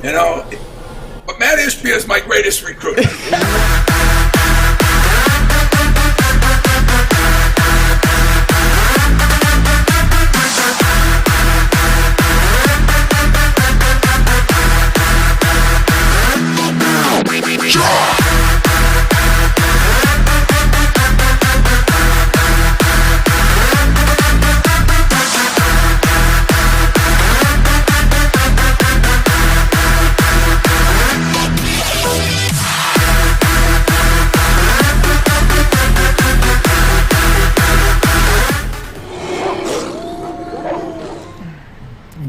You know, but Matt Ishbia is my greatest recruit.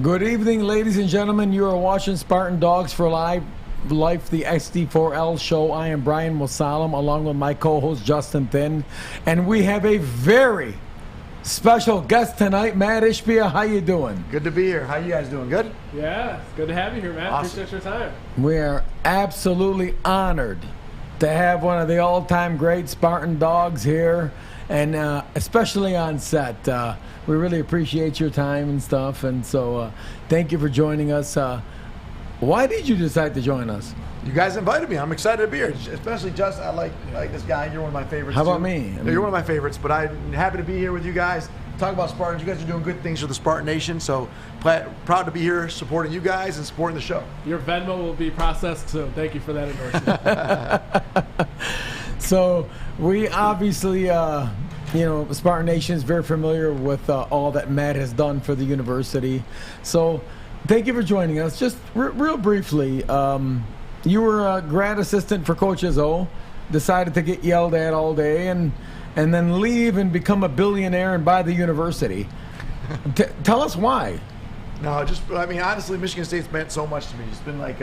Good evening, ladies and gentlemen. You are watching Spartan Dogs for Life, the SD4L show. I am Brian Musalam, along with my co-host Justin Thin, and we have a very special guest tonight, Matt Ishbia. How you doing? Good to be here. How you guys doing? Good? Yeah, it's good to have you here, Matt. Awesome. Appreciate your time. We are absolutely honored to have one of the all-time great Spartan Dogs here, and especially on set. We really appreciate your time and stuff, and so thank you for joining us. Why did you decide to join us? You guys invited me. I'm excited to be here, especially Justin. I like this guy. You're one of my favorites. How about too. me? You're one of my favorites, but I'm happy to be here with you guys. Talk about Spartans. You guys are doing good things for the Spartan Nation, so proud to be here supporting you guys and supporting the show. Your Venmo will be processed soon. Thank you for that endorsement. So we obviously, Spartan Nation is very familiar with all that Matt has done for the university. So thank you for joining us. Just real briefly, you were a grad assistant for Coach Izzo, decided to get yelled at all day, and then leave and become a billionaire and buy the university. Tell us why. No, honestly, Michigan State's meant so much to me. It's been like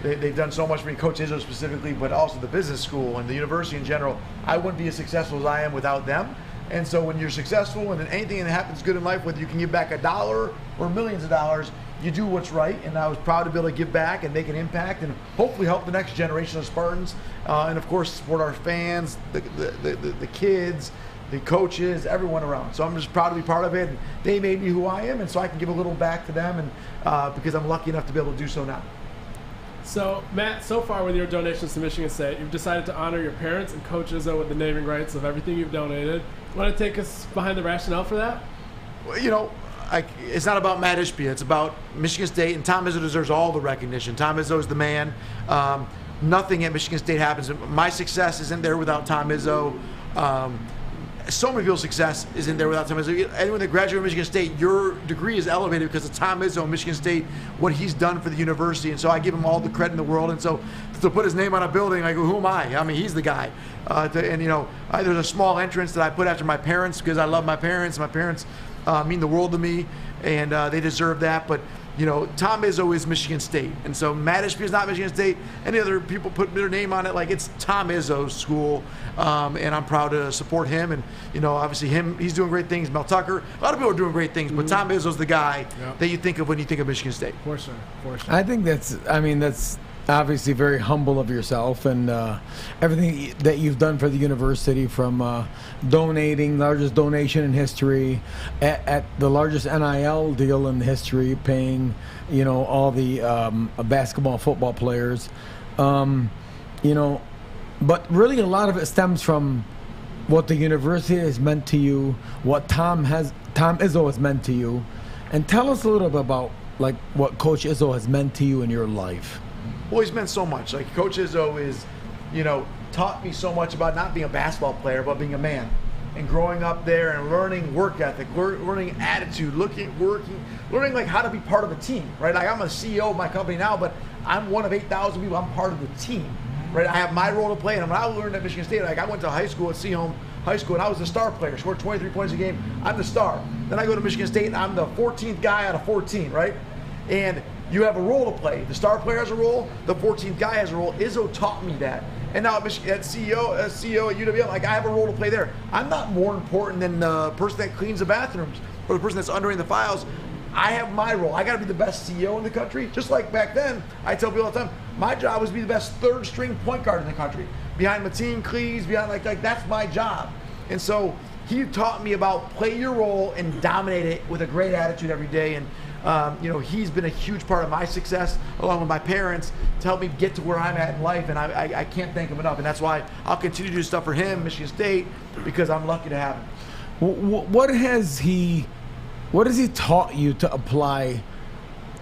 they've done so much for me, Coach Izzo specifically, but also the business school and the university in general. I wouldn't be as successful as I am without them. And so when you're successful and anything that happens good in life, whether you can give back $1 or millions of dollars, you do what's right. And I was proud to be able to give back and make an impact and hopefully help the next generation of Spartans. And of course, support our fans, the kids, the coaches, everyone around. So I'm just proud to be part of it. And they made me who I am, and so I can give a little back to them, and because I'm lucky enough to be able to do so now. So, Matt, so far with your donations to Michigan State, you've decided to honor your parents and Coach Izzo with the naming rights of everything you've donated. Want to take us behind the rationale for that? Well, it's not about Matt Ishbia. It's about Michigan State, and Tom Izzo deserves all the recognition. Tom Izzo is the man. Nothing at Michigan State happens. My success isn't there without Tom Izzo. So many people's success isn't there without Tom Izzo. Anyone that graduated from Michigan State, your degree is elevated because of Tom Izzo and Michigan State, what he's done for the university. And so I give him all the credit in the world. And so to put his name on a building, I go, who am I? I mean, he's the guy. There's a small entrance that I put after my parents because I love my parents. My parents mean the world to me, and they deserve that. But Tom Izzo is Michigan State, and so Matt Ishbia is not Michigan State. Any other people put their name on it, like it's Tom Izzo's school, and I'm proud to support him. And obviously he's doing great things. Mel Tucker, a lot of people are doing great things, but Tom Izzo's the guy that you think of when you think of Michigan State. For sure. I think that's obviously very humble of yourself, and everything that you've done for the university, from donating, largest donation in history, at the largest NIL deal in history, paying all the basketball, football players, but really a lot of it stems from what the university has meant to you, what Tom Izzo has meant to you. And tell us a little bit about what Coach Izzo has meant to you in your life. Well, he's meant so much. Like Coach Izzo is, taught me so much about not being a basketball player, but being a man, and growing up there and learning work ethic, learning attitude, learning like how to be part of a team, right? Like I'm a CEO of my company now, but I'm one of 8,000 people. I'm part of the team, right? I have my role to play. And when I learned at Michigan State, I went to high school at Seaholm High School, and I was the star player, scored 23 points a game. I'm the star. Then I go to Michigan State, and I'm the 14th guy out of 14, right? And you have a role to play. The star player has a role. The 14th guy has a role. Izzo taught me that. And now at CEO at UWL, I have a role to play there. I'm not more important than the person that cleans the bathrooms or the person that's underwriting the files. I have my role. I got to be the best CEO in the country. Just like back then, I tell people all the time, my job was to be the best third-string point guard in the country. Behind Mateen, Cleese, behind like that's my job. And so he taught me about play your role and dominate it with a great attitude every day. And he's been a huge part of my success, along with my parents, to help me get to where I'm at in life. And I can't thank him enough. And that's why I'll continue to do stuff for him, Michigan State, because I'm lucky to have him. What has he taught you to apply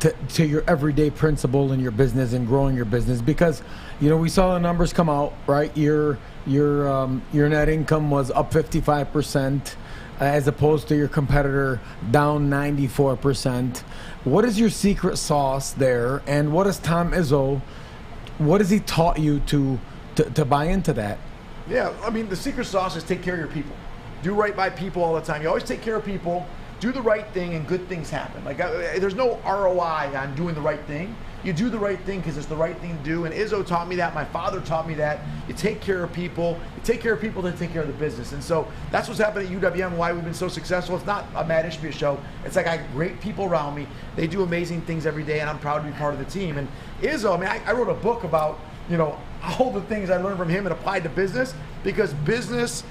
to your everyday principle in your business and growing your business? Because we saw the numbers come out, right? Your net income was up 55%, as opposed to your competitor down 94%. What is your secret sauce there, and what is Tom Izzo? What has he taught you to buy into that? Yeah, I mean, the secret sauce is take care of your people. Do right by people all the time. You always take care of people. Do the right thing, and good things happen. There's no ROI on doing the right thing. You do the right thing because it's the right thing to do. And Izzo taught me that. My father taught me that. You take care of people. You take care of people to take care of the business. And so that's what's happened at UWM, why we've been so successful. It's not a Matt Ishbia show. It's like I have great people around me. They do amazing things every day, and I'm proud to be part of the team. And Izzo, I mean, I wrote a book about, all the things I learned from him and applied to business, because business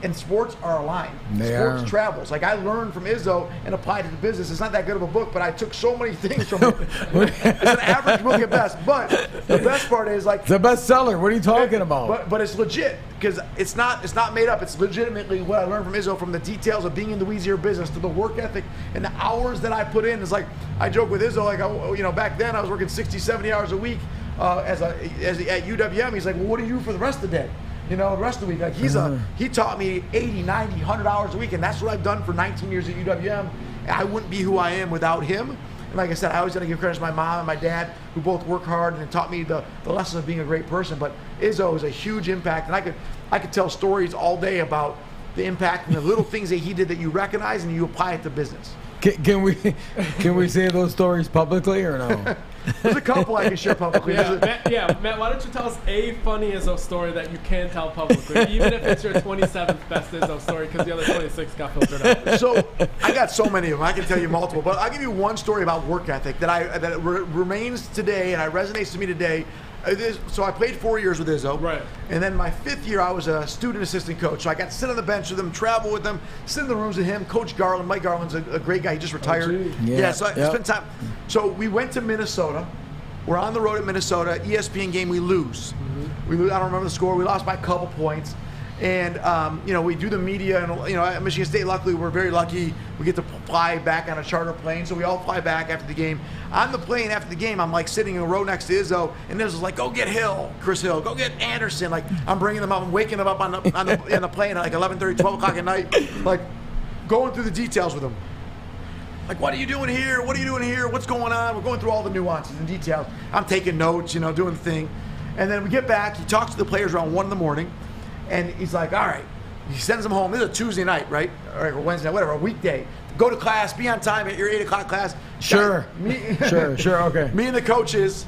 and sports are aligned. Sports travels. I learned from Izzo and applied it to business. It's not that good of a book, but I took so many things from it. It's an average book at best. But the best part is it's a bestseller. What are you talking about? But it's legit, because it's not made up. It's legitimately what I learned from Izzo, from the details of being in the weeds of your business to the work ethic and the hours that I put in. It's I joke with Izzo, back then I was working 60, 70 hours a week at UWM. He's like, well, what do you do for the rest of the day? The rest of the week, he taught me 80, 90, 100 hours a week, and that's what I've done for 19 years at UWM. I wouldn't be who I am without him. And like I said, I always got to give credit to my mom and my dad, who both work hard and taught me the lesson of being a great person. But Izzo is a huge impact, and I could tell stories all day about the impact and the little things that he did that you recognize and you apply it to business. Can we say those stories publicly or no? There's a couple I can share publicly. Matt, why don't you tell us a funny Izzo story that you can tell publicly, even if it's your 27th best Izzo story, because the other 26 got filtered out. So I got so many of them. I can tell you multiple, but I'll give you one story about work ethic that remains today and resonates to me today. So I played 4 years with Izzo. Right. And then my 5th year, I was a student assistant coach. So I got to sit on the bench with him, travel with him, sit in the rooms with him. Coach Garland, Mike Garland's a great guy. He just retired. So I spent time. So we went to Minnesota. We're on the road at Minnesota. ESPN game, we lose. Mm-hmm. We lose. I don't remember the score. We lost by a couple points. And, we do the media. And, at Michigan State, luckily, we're very lucky. We get to fly back on a charter plane. So we all fly back after the game. On the plane after the game, I'm, sitting in a row next to Izzo. And Izzo's like, go get Chris Hill. Go get Anderson. I'm bringing them up. I'm waking them up on the plane at 11:30, 12 o'clock at night. Going through the details with them. What are you doing here? What are you doing here? What's going on? We're going through all the nuances and details. I'm taking notes, doing the thing. And then we get back. He talks to the players around 1 in. And he's like, all right. He sends them home. This is a Tuesday night, right? Or Wednesday, whatever, a weekday. Go to class. Be on time at your 8 o'clock class. Sure. Sure, okay. Me and the coaches,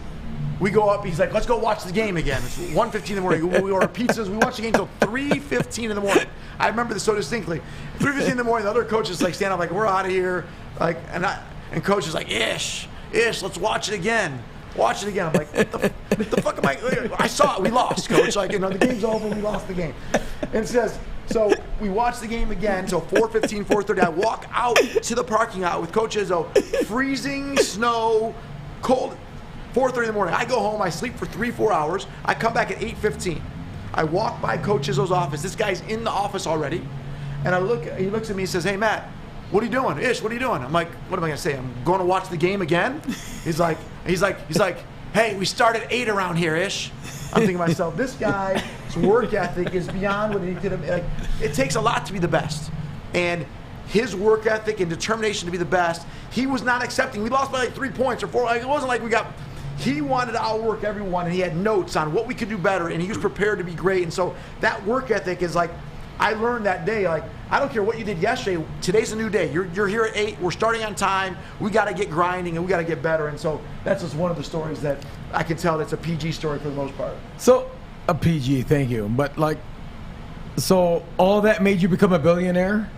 we go up. He's like, let's go watch the game again. It's 1:15 in the morning. We order pizzas. We watch the game until 3:15 in the morning. I remember this so distinctly. 3:15 in the morning, the other coaches stand up we're out of here. And coach is like, Ish, let's watch it again. Watch it again. I'm like, what the fuck am I saw it. We lost, coach. The game's over. We lost the game. And says, so we watch the game again. So 4:15, 4:30. I walk out to the parking lot with Coach Izzo. Freezing snow, cold. 4:30 in the morning. I go home. I sleep for 3-4 hours. I come back at 8:15. I walk by Coach Izzo's office. This guy's in the office already. And he looks at me and says, hey, Matt, what are you doing? Ish, what are you doing? I'm like, what am I going to say? I'm going to watch the game again? He's like, hey, we start at 8 around here, Ish. I'm thinking to myself, this guy's work ethic is beyond what he did. It takes a lot to be the best. And his work ethic and determination to be the best, he was not accepting. We lost by 3 points or 4. It wasn't like we got... He wanted to outwork everyone, and he had notes on what we could do better, and he was prepared to be great. And so that work ethic is I learned that day, I don't care what you did yesterday, today's a new day. You're here at 8, we're starting on time, we got to get grinding and we got to get better. And so that's just one of the stories that I can tell that's a PG story for the most part. So, a PG, thank you. But so all that made you become a billionaire?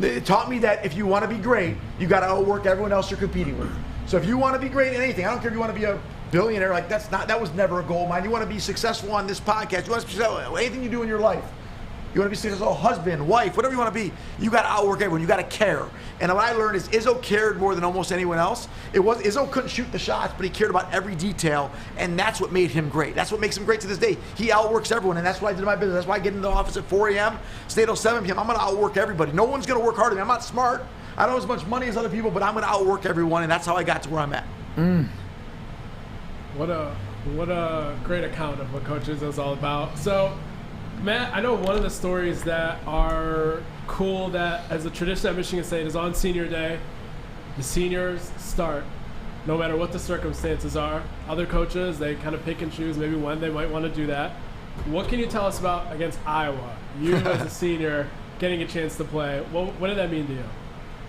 It taught me that if you want to be great, you got to outwork everyone else you're competing with. So if you want to be great in anything, I don't care if you want to be a billionaire, that was never a goal of mine. You want to be successful on this podcast, you want to be successful, anything you do in your life, You want to be successful husband, wife, whatever you want to be. You got to outwork everyone. You got to care. And what I learned is Izzo cared more than almost anyone else. Izzo couldn't shoot the shots, but he cared about every detail, and that's what made him great. That's what makes him great to this day. He outworks everyone, and that's what I did in my business. That's why I get into the office at 4 a.m., stay till 7 p.m. I'm going to outwork everybody. No one's going to work harder than me. I'm not smart. I don't have as much money as other people, but I'm going to outwork everyone, and that's how I got to where I'm at. What a great account of what Coach Izzo is all about. So, Matt, I know one of the stories that are cool that as a tradition at Michigan State is on senior day, the seniors start no matter what the circumstances are. Other coaches, they kind of pick and choose maybe when they might want to do that. What can you tell us about against Iowa? You as a senior getting a chance to play. What did that mean to you?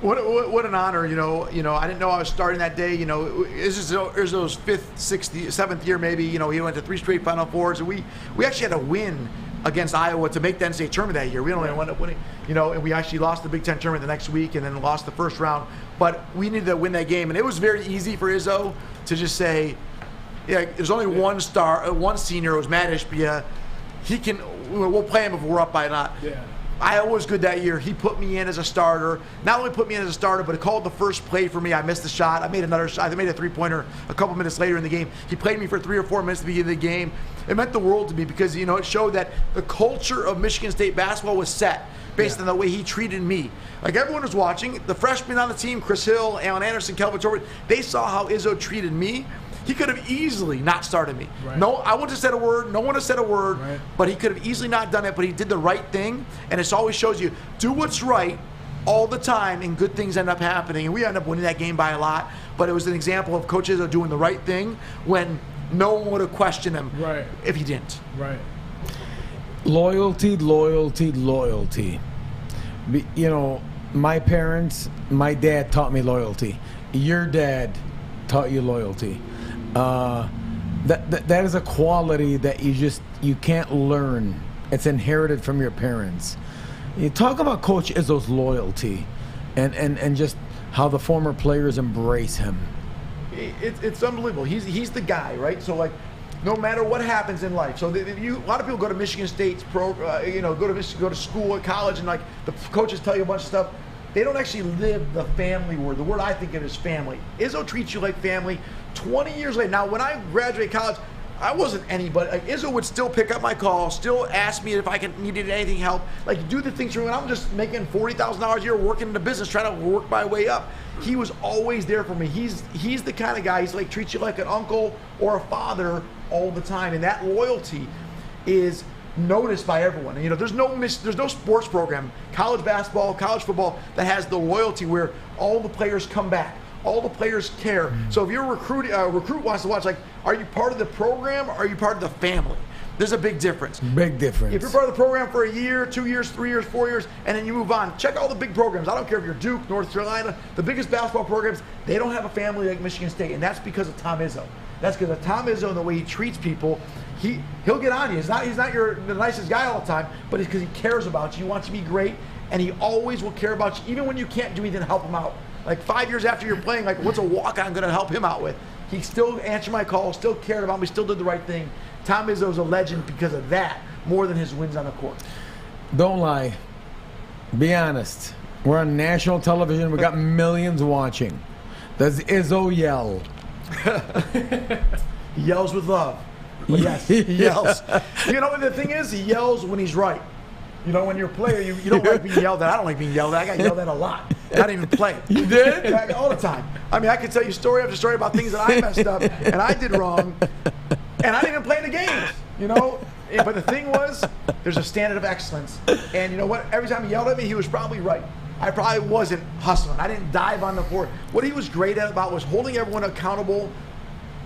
What an honor, you know. I didn't know I was starting that day. You know, Izzo's fifth, sixth, seventh year maybe. You know, he went to 3 straight Final Fours, and we actually had to win against Iowa to make the NCAA tournament that year. We only wound up winning, you know, and we actually lost the Big Ten tournament the next week, and then lost the first round. But we needed to win that game, and it was very easy for Izzo to just say, yeah, there's only one senior. It was Matt Ishbia. We'll play him if we're up by a lot. Yeah. Iowa was good that year. He put me in as a starter. Not only put me in as a starter, but he called the first play for me. I missed the shot. I made another shot. I made a three-pointer a couple minutes later in the game. He played me for 3 or 4 minutes at the beginning of the game. It meant the world to me because, you know, it showed that the culture of Michigan State basketball was set based on the way he treated me. Like, everyone was watching. The freshmen on the team, Chris Hill, Alan Anderson, Kelvin Torres, they saw how Izzo treated me. He could have easily not started me. Right. No, I wouldn't have said a word. No one has said a word. Right. But he could have easily not done it. But he did the right thing. And it always shows you, do what's right all the time, and good things end up happening. And we ended up winning that game by a lot. But it was an example of Coach Izzo doing the right thing when no one would have questioned him if he didn't. Right. Loyalty, loyalty, loyalty. You know, my dad taught me loyalty. Your dad taught you loyalty. That is a quality that you can't learn. It's inherited from your parents. You talk about Coach Izzo's loyalty and just how the former players embrace him. It's unbelievable. He's the guy, right? So, like, no matter what happens in life. So a lot of people go to Michigan State's go to school at college, and like the coaches tell you a bunch of stuff. They don't actually live the family word. The word I think of is family. Izzo treats you like family. 20 years later, now when I graduated college, I wasn't anybody. Like, Izzo would still pick up my call, still ask me if I needed anything help. Like, do the things for me. When I'm just making $40,000 a year working in the business, trying to work my way up. He was always there for me. He's the kind of guy. He's like treats you like an uncle or a father all the time, and that loyalty is noticed by everyone. And, you know, there's no sports program, college basketball, college football, that has the loyalty where all the players come back, all the players care. So if you're a recruit wants to watch, like, are you part of the program or are you part of the family? There's a big difference. Big difference. If you're part of the program for a year, 2 years, 3 years, 4 years, and then you move on, check all the big programs. I don't care if you're Duke, North Carolina, the biggest basketball programs, they don't have a family like Michigan State, and that's because of Tom Izzo. That's because of Tom Izzo and the way he treats people. He'll get on you. He's not the nicest guy all the time, but it's because he cares about you. He wants you to be great, and he always will care about you, even when you can't do anything to help him out. Like 5 years after you're playing, like, what's a walk-on going to help him out with? He still answered my call, still cared about me, still did the right thing. Tom Izzo's a legend because of that, more than his wins on the court. Don't lie. Be honest. We're on national television. We got millions watching. Does Izzo yell? He yells with love. But yes, he yells. You know, the thing is, he yells when he's right. You know, when you're a player, you don't like being yelled at. I don't like being yelled at. I got yelled at a lot. I didn't even play. You did? Yeah, all the time. I mean, I could tell you story after story about things that I messed up and I did wrong, and I didn't even play in the games, you know? But the thing was, there's a standard of excellence. And you know what? Every time he yelled at me, he was probably right. I probably wasn't hustling. I didn't dive on the floor. What he was great at about was holding everyone accountable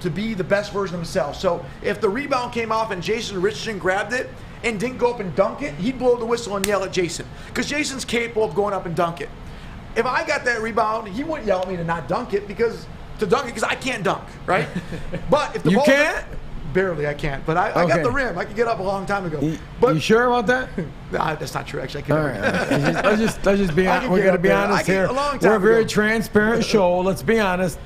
to be the best version of himself. So if the rebound came off and Jason Richardson grabbed it and didn't go up and dunk it, he'd blow the whistle and yell at Jason, because Jason's capable of going up and dunk it. If I got that rebound, he wouldn't yell at me to not dunk it because I can't dunk, right? But if the ball can't? Barely, I can't. But I got the rim. I could get up a long time ago. But you sure about that? Nah, that's not true. Actually, I can't. All right. Let's just be honest. We're going to be honest here. We're a very transparent show. Let's be honest.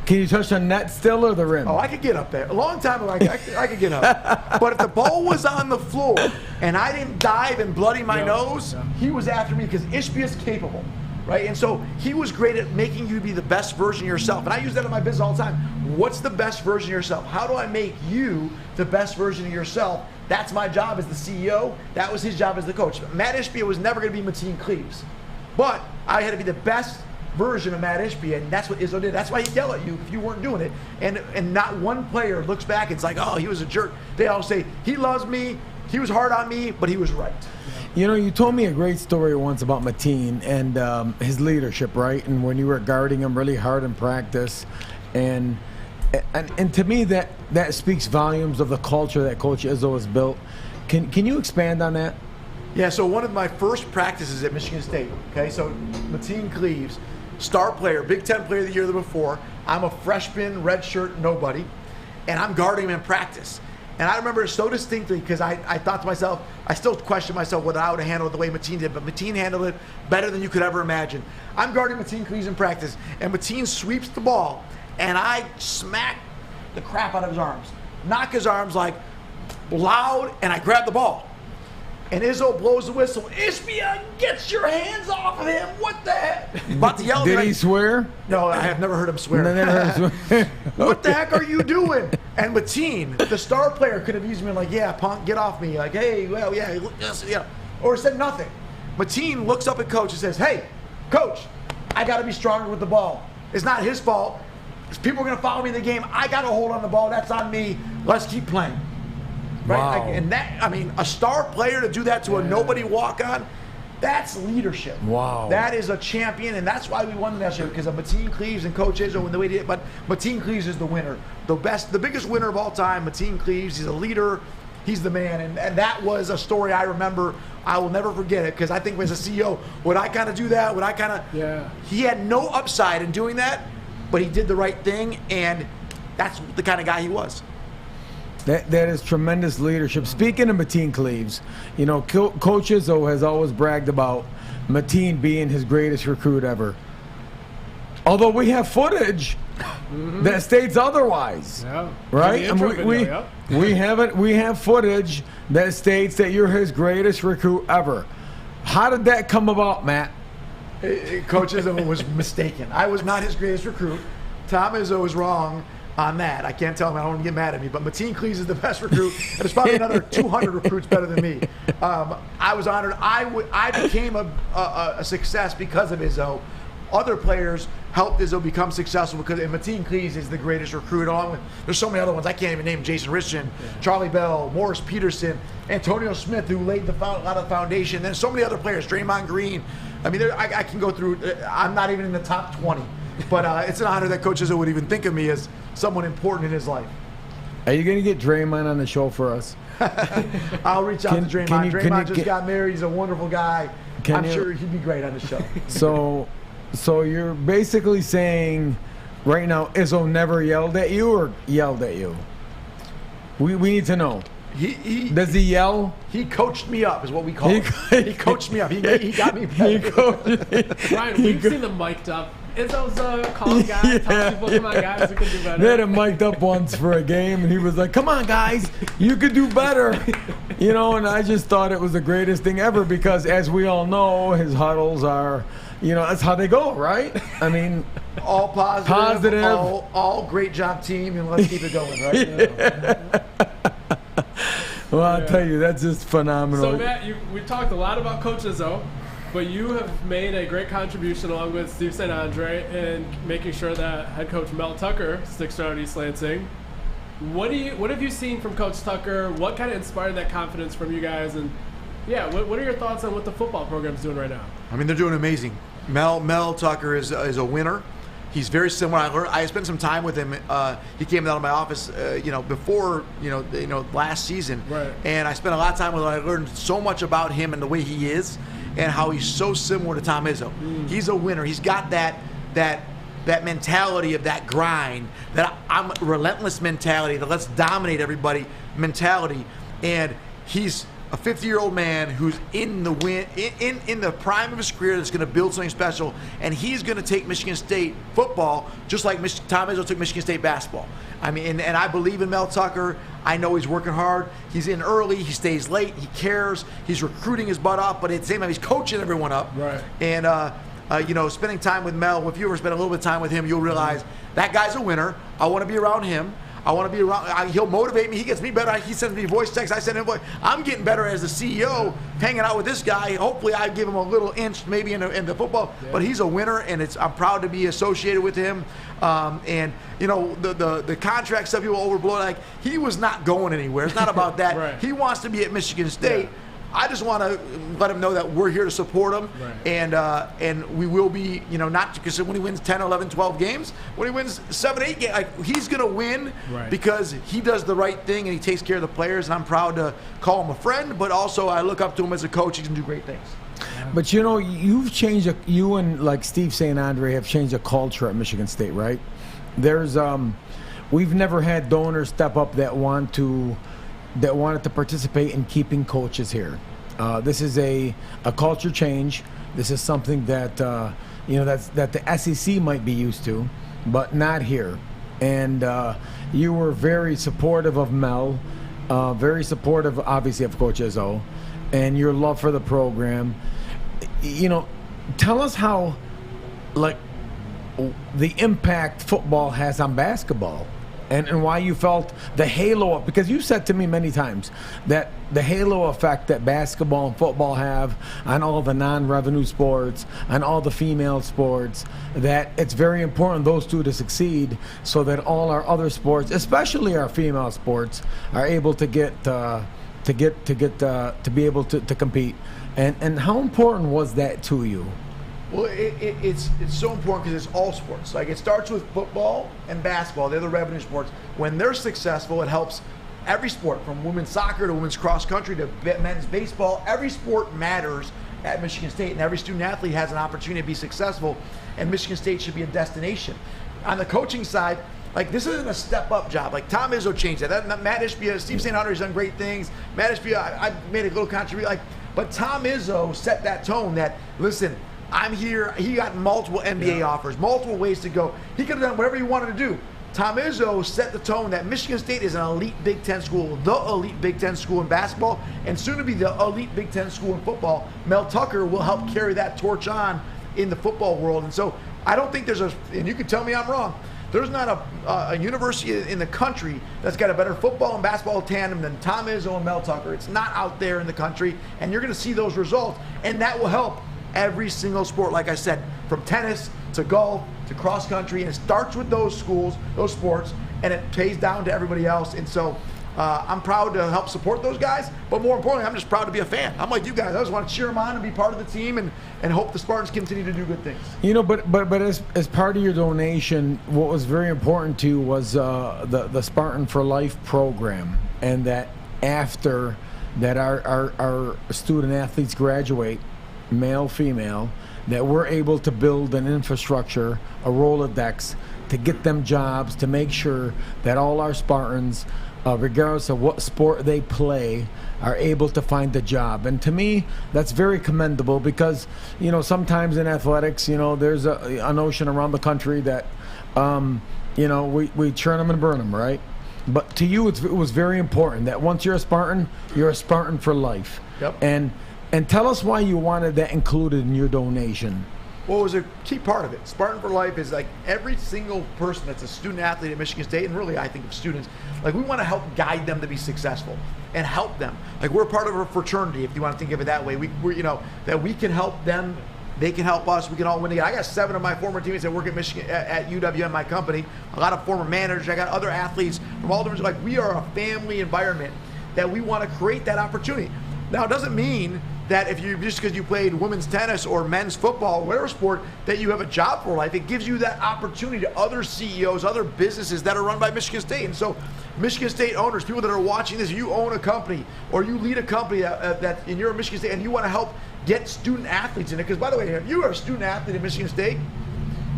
Can you touch the net still or the rim? Oh, I could get up there. A long time ago, I could get up. But if the ball was on the floor and I didn't dive and bloody my nose, he was after me because Ishbia's capable, right? And so he was great at making you be the best version of yourself. And I use that in my business all the time. What's the best version of yourself? How do I make you the best version of yourself? That's my job as the CEO. That was his job as the coach. Matt Ishbia was never going to be Mateen Cleaves. But I had to be the best version of Matt Ishbia, and that's what Izzo did. That's why he'd yell at you if you weren't doing it. And not one player looks back and it's like, oh, he was a jerk. They all say, he loves me, he was hard on me, but he was right. You know, you told me a great story once about Mateen and his leadership, right? And when you were guarding him really hard in practice. And to me, that speaks volumes of the culture that Coach Izzo has built. Can you expand on that? Yeah, so one of my first practices at Michigan State, okay, so Mateen Cleaves, star player, Big Ten player of the year before. I'm a freshman, redshirt, nobody, and I'm guarding him in practice. And I remember it so distinctly because I thought to myself, I still question myself whether I would have handled it the way Mateen did, but Mateen handled it better than you could ever imagine. I'm guarding Mateen Cleaves in practice, and Mateen sweeps the ball, and I smack the crap out of his arms. Knock his arms like loud, and I grab the ball. And Izzo blows the whistle. Ishbia, get your hands off of him. What the heck? About to yell. Did he swear? No, I have never heard him swear. No, never heard him swear. What the heck are you doing? And Mateen, the star player, could have easily been like, yeah, punk, get off me. Like, hey, well, yeah, yes, yeah. Or said nothing. Mateen looks up at Coach and says, hey, Coach, I got to be stronger with the ball. It's not his fault. People are going to follow me in the game. I got to hold on the ball. That's on me. Let's keep playing. Right? Wow. And that, I mean, a star player to do that to a nobody walk-on, that's leadership. Wow. That is a champion, and that's why we won the national because of Mateen Cleaves and Coach Izzo and the way he did it. But Mateen Cleaves is the winner. The biggest winner of all time, Mateen Cleaves. He's a leader. He's the man. And that was a story I remember. I will never forget it because I think as a CEO, would I kind of do that? Would I kind of? Yeah. He had no upside in doing that, but he did the right thing, and that's the kind of guy he was. That is tremendous leadership. Speaking of Mateen Cleaves, you know, Coach Izzo has always bragged about Mateen being his greatest recruit ever. Although we have footage that states otherwise, right? And we have footage that states that you're his greatest recruit ever. How did that come about, Matt? Coach Izzo was mistaken. I was not his greatest recruit. Tom Izzo was wrong on that. I can't tell him. I don't want to get mad at me. But Mateen Cleaves is the best recruit. And there's probably another 200 recruits better than me. I was honored. I became a success because of Izzo. Other players helped Izzo become successful because Mateen Cleaves is the greatest recruit. Along with, there's so many other ones I can't even name. Jason Richardson, Charlie Bell, Morris Peterson, Antonio Smith, who laid a lot of the foundation. There's so many other players. Draymond Green. I mean, I can go through. I'm not even in the top 20. But it's an honor that Coach Izzo would even think of me as someone important in his life. Are you going to get Draymond on the show for us? I'll reach out to Draymond. Draymond just got married. He's a wonderful guy. I'm sure he'd be great on the show. So you're basically saying right now Izzo never yelled at you or yelled at you? We need to know. Does he yell? He coached me up is what we call it. He coached me up. He got me better. Ryan, we've seen them mic'd up. Izzo's a calm guy, telling people, come on, guys, we can do better. They had him mic'd up once for a game, and he was like, come on, guys, you could do better. You know, and I just thought it was the greatest thing ever because, as we all know, his huddles are, you know, that's how they go, right? I mean, all positive. All great job, team, and let's keep it going, right? Yeah. Well, I'll tell you, that's just phenomenal. So, Matt, we talked a lot about Coach Izzo. But you have made a great contribution along with Steve St. Andre in making sure that head coach Mel Tucker sticks around East Lansing. What have you seen from Coach Tucker? What kind of inspired that confidence from you guys? And yeah, what are your thoughts on what the football program's doing right now? I mean, they're doing amazing. Mel Tucker is a winner. He's very similar. I spent some time with him. He came down to my office, before last season, right. And I spent a lot of time with him. I learned so much about him and the way he is, and how he's so similar to Tom Izzo. He's a winner. He's got that mentality of that grind, that I'm relentless mentality, that let's dominate everybody mentality, and he's a 50-year-old man who's in the in the prime of his career that's going to build something special, and he's going to take Michigan State football just like Tom Izzo took Michigan State basketball. I mean, and I believe in Mel Tucker. I know he's working hard. He's in early. He stays late. He cares. He's recruiting his butt off, but at the same time, he's coaching everyone up. Right. And spending time with Mel, if you ever spend a little bit of time with him, you'll realize that guy's a winner. I want to be around him. I want to be around. He'll motivate me. He gets me better. He sends me voice texts. I send him voice. I'm getting better as the CEO, hanging out with this guy. Hopefully, I give him a little inch, maybe in the football. Yeah. But he's a winner, and I'm proud to be associated with him. The contract stuff, people overblow. Like, he was not going anywhere. It's not about that. Right. He wants to be at Michigan State. Yeah. I just want to let him know that we're here to support him, right. And we will be, not because when he wins 10, 11, 12 games, when he wins 7, 8 games, he's going to win right. because he does the right thing and he takes care of the players, and I'm proud to call him a friend, but also I look up to him as a coach. He can do great things. But you've changed, you and like Steve St. Andre have changed the culture at Michigan State, right? We've never had donors step up that wanted to participate in keeping coaches here. This is a culture change. This is something that that the SEC might be used to, but not here. And you were very supportive of Mel, very supportive, obviously, of Coach Izzo, and your love for the program. Tell us how, the impact football has on basketball. And why you felt the halo, because you said to me many times that the halo effect that basketball and football have on all the non-revenue sports, on all the female sports, that it's very important those two to succeed so that all our other sports, especially our female sports, are able to be able to compete. And how important was that to you? Well, it's so important because it's all sports. Like, it starts with football and basketball. They're the revenue sports. When they're successful, it helps every sport, from women's soccer to women's cross country to men's baseball. Every sport matters at Michigan State, and every student athlete has an opportunity to be successful, and Michigan State should be a destination. On the coaching side, this isn't a step-up job. Tom Izzo changed that. Matt Ishbia, Steve St. Andre has done great things. Matt Ishbia, I made a little contribution. But Tom Izzo set that tone that, listen, I'm here. He got multiple NBA offers, multiple ways to go. He could have done whatever he wanted to do. Tom Izzo set the tone that Michigan State is an elite Big Ten school, the elite Big Ten school in basketball, and soon to be the elite Big Ten school in football. Mel Tucker will help carry that torch on in the football world. And so I don't think there's and you can tell me I'm wrong, there's not a university in the country that's got a better football and basketball tandem than Tom Izzo and Mel Tucker. It's not out there in the country, and you're going to see those results, and that will help every single sport, like I said, from tennis to golf to cross country, and it starts with those schools, those sports, and it pays down to everybody else. And so I'm proud to help support those guys, but more importantly, I'm just proud to be a fan. I'm like you guys. I just want to cheer them on and be part of the team and hope the Spartans continue to do good things. But as part of your donation, what was very important to you was the Spartan for Life program, and that after that our student athletes graduate, male, female, that we're able to build an infrastructure, a Rolodex, to get them jobs, to make sure that all our Spartans, regardless of what sport they play, are able to find a job. And to me, that's very commendable because, sometimes in athletics, there's a notion around the country that, we churn them and burn them, right? But to you, it was very important that once you're a Spartan for life. Yep. And tell us why you wanted that included in your donation. Well, it was a key part of it. Spartan for Life is every single person that's a student athlete at Michigan State, and really I think of students, we want to help guide them to be successful and help them. We're part of a fraternity, if you want to think of it that way. We're that we can help them, they can help us, we can all win together. I got 7 of my former teammates that work at Michigan at UWM, my company, a lot of former managers. I got other athletes from all different, we are a family environment that we want to create that opportunity. Now, it doesn't mean that if you just because you played women's tennis or men's football, whatever sport, that you have a job for life. It gives you that opportunity to other CEOs, other businesses that are run by Michigan State. And so Michigan State owners, people that are watching this, you own a company or you lead a company that and you're a Michigan State and you want to help get student athletes in it. Because by the way, if you are a student athlete at Michigan State,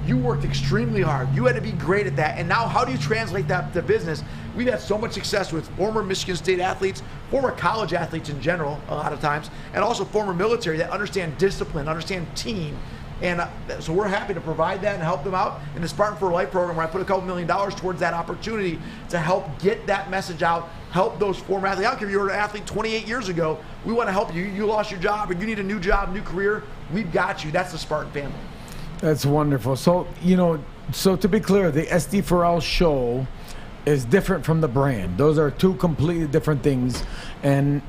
you worked extremely hard. You had to be great at that. And now how do you translate that to business? we've had so much success with former Michigan State athletes, former college athletes in general, a lot of times, and also former military that understand discipline, understand team. And so we're happy to provide that and help them out in the Spartan for Life program, where I put a couple $1 million towards that opportunity to help get that message out, help those former athletes. I don't care if you were an athlete 28 years ago, we want to help you. You lost your job or you need a new job, new career, we've got you. That's the Spartan family. That's wonderful. So, so to be clear, the SD4L show is different from the brand. Those are two completely different things. And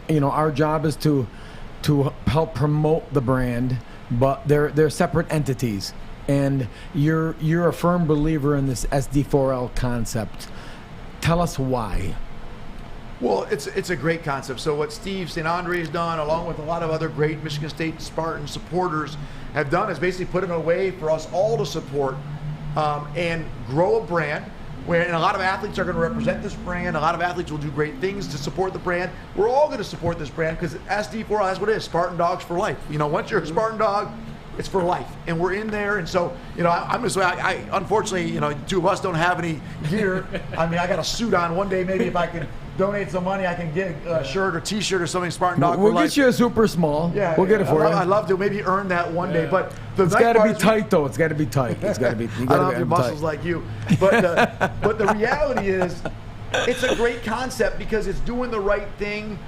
our job is to help promote the brand, but they're separate entities. And you're a firm believer in this SD4L concept. Tell us why. Well, it's a great concept. So what Steve St. Andre has done, along with a lot of other great Michigan State Spartan supporters have done, is basically put in a way for us all to support and grow a brand. And a lot of athletes are going to represent this brand. A lot of athletes will do great things to support the brand. We're all going to support this brand because SD4L, that's what it is, Spartan Dogs for Life. Once you're a Spartan dog, it's for life. And we're in there. And so, I'm just, unfortunately, two of us don't have any gear. I mean, I got a suit on. One day, maybe if I could donate some money, I can get a shirt or T-shirt or something Spartan Dog We'll for Life. get you a super small. Yeah, we'll get it for you. I'd love to maybe earn that one day. But it's got to be tight, though. It's got to be tight. It's got to be. You I gotta don't have your muscles tight. like you. But the reality is, it's a great concept because it's doing the right thing.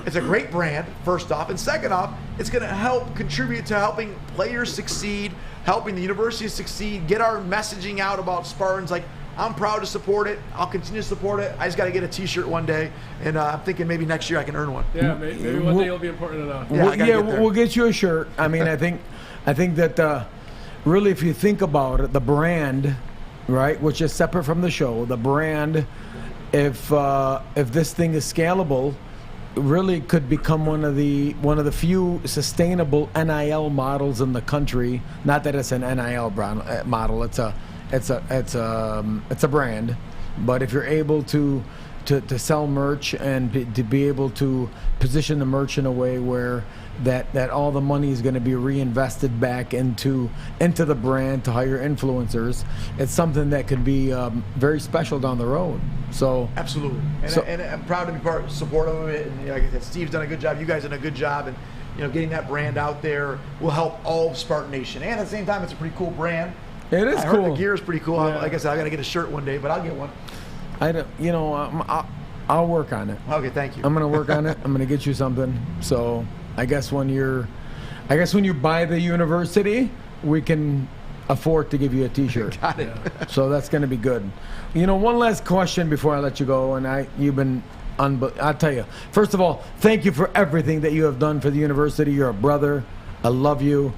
It's a great brand, first off. And second off, it's going to help contribute to helping players succeed, helping the university succeed, get our messaging out about Spartans. Like, I'm proud to support it. I'll continue to support it. I just got to get a T-shirt one day, and I'm thinking maybe next year I can earn one. Yeah, maybe one day it'll be important enough. We'll get you a shirt. I mean, I think that really, if you think about it, the brand, right, which is separate from the show, the brand, if this thing is scalable, really could become one of the few sustainable NIL models in the country. Not that it's an NIL model; it's a brand. But if you're able to sell merch and to be able to position the merch in a way where that all the money is going to be reinvested back into the brand to hire influencers, it's something that could be very special down the road. So absolutely, and I'm proud to be supportive of it. And like I said, Steve's done a good job. You guys done a good job, and getting that brand out there will help all of Spartan Nation. And at the same time, it's a pretty cool brand. It is I cool. heard the gear is pretty cool. Yeah. Like I said, I got to get a shirt one day, but I'll get one. I'll work on it. Okay, thank you. I'm gonna work on it. I'm gonna get you something. So I guess when you buy the university, we can afford to give you a T-shirt. Got it. So that's gonna be good. One last question before I let you go, and I'll tell you. First of all, thank you for everything that you have done for the university. You're a brother. I love you.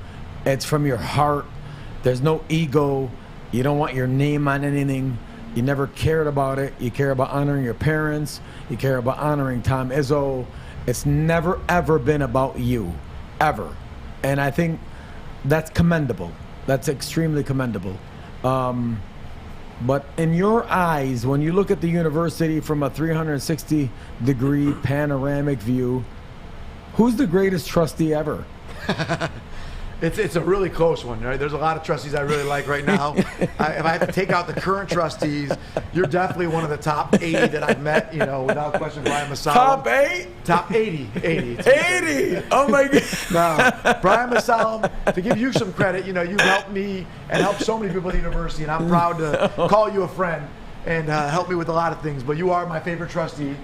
It's from your heart. There's no ego. You don't want your name on anything. You never cared about it. You care about honoring your parents. You care about honoring Tom Izzo. It's never, ever been about you. Ever. And I think that's commendable. That's extremely commendable. But in your eyes, when you look at the university from a 360-degree panoramic view, who's the greatest trustee ever? It's a really close one, right? There's a lot of trustees I really like right now. If I have to take out the current trustees, you're definitely one of the top 80 that I've met, without question, Brian Masalam. Top 8? Top 80. 80! Oh, my God. Now, Brian Masalam, to give you some credit, you've helped me and helped so many people at the university, and I'm proud to call you a friend and help me with a lot of things. But you are my favorite trustee.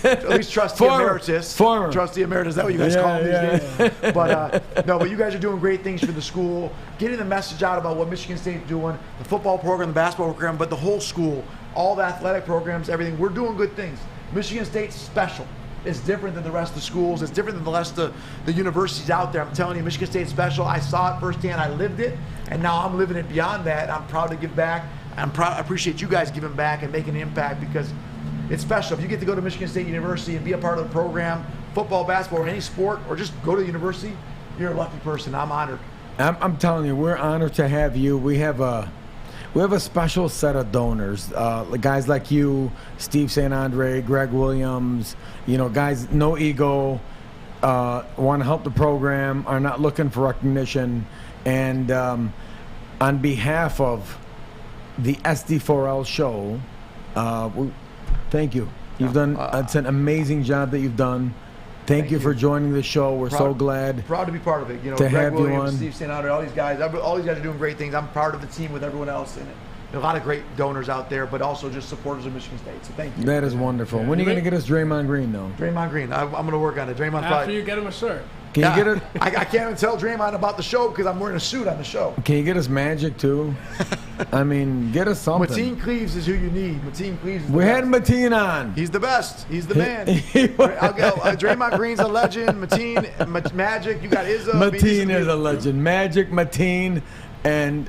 At least trustee emeritus. Trustee emeritus, is that what you guys call them these days? But you guys are doing great things for the school, getting the message out about what Michigan State's doing, the football program, the basketball program, but the whole school, all the athletic programs, everything. We're doing good things. Michigan State's special. It's different than the rest of the schools. It's different than the rest of the universities out there. I'm telling you, Michigan State's special. I saw it firsthand. I lived it, and now I'm living it beyond that. I'm proud to give back. I appreciate you guys giving back and making an impact because it's special. If you get to go to Michigan State University and be a part of the program, football, basketball, or any sport, or just go to the university, you're a lucky person. I'm honored. I'm telling you, we're honored to have you. We have a special set of donors, guys like you, Steve St. Andre, Greg Williams. Guys, no ego, want to help the program, are not looking for recognition, and on behalf of the SD4L show, thank you. You've done it's an amazing job that you've done. Thank you for joining the show. We're so glad. Proud to be part of it. You know, to Greg have you Williams, on. Steve St. Andre, all these guys are doing great things. I'm part of the team with everyone else in it. A lot of great donors out there, but also just supporters of Michigan State. So thank you. That is wonderful. When are you going to get us Draymond Green, though? Draymond Green. I'm going to work on it. Draymond. After you get him a shirt. Can you get it? I can't even tell Draymond about the show because I'm wearing a suit on the show. Can you get us Magic too? I mean, get us something. Mateen Cleaves is who you need. Mateen Cleaves is the We best. had Mateen on. He's the best. He's the man. I'll go. Draymond Green's a legend. Mateen, Magic. You got Izzo. Mateen is a legend. Magic, Mateen, and